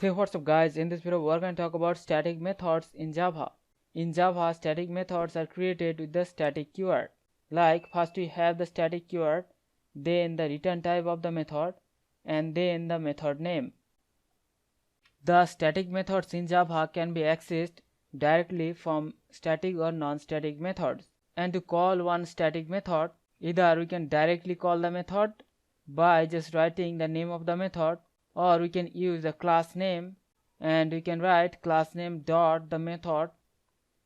Hey, what's up guys, in this video we're going to talk about static methods in Java. In Java, static methods are created with the static keyword. Like first we have the static keyword, then the return type of the method, and then the method name. The static methods in Java can be accessed directly from static or non-static methods. And to call one static method, either we can directly call the method by just writing the name of the method, or we can use the class name and we can write class name dot the method,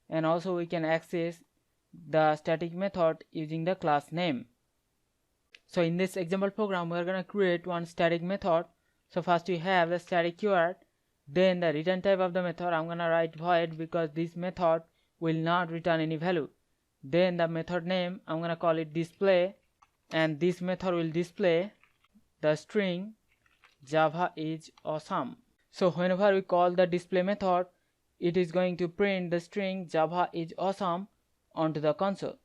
and also we can access the static method using the class name. So in this example program we are going to create one static method. So first we have the static keyword, then the return type of the method I'm going to write void because this method will not return any value. Then the method name I'm going to call it display, and this method will display the string Java is awesome. So whenever we call the display method, it is going to print the string Java is awesome onto the console.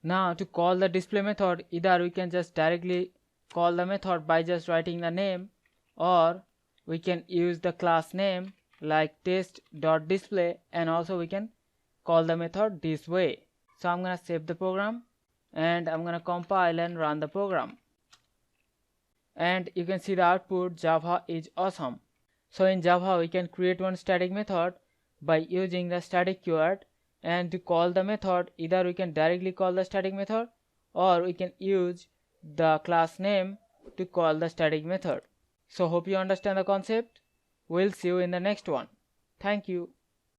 Now to call the display method, either we can just directly call the method by just writing the name, or we can use the class name like test.display, and also we can call the method this way. So I'm gonna save the program and I'm gonna compile and run the program. And you can see the output Java is awesome. So in Java we can create one static method by using the static keyword, and to call the method either we can directly call the static method or we can use the class name to call the static method. So hope you understand the concept. We'll see you in the next one. Thank you.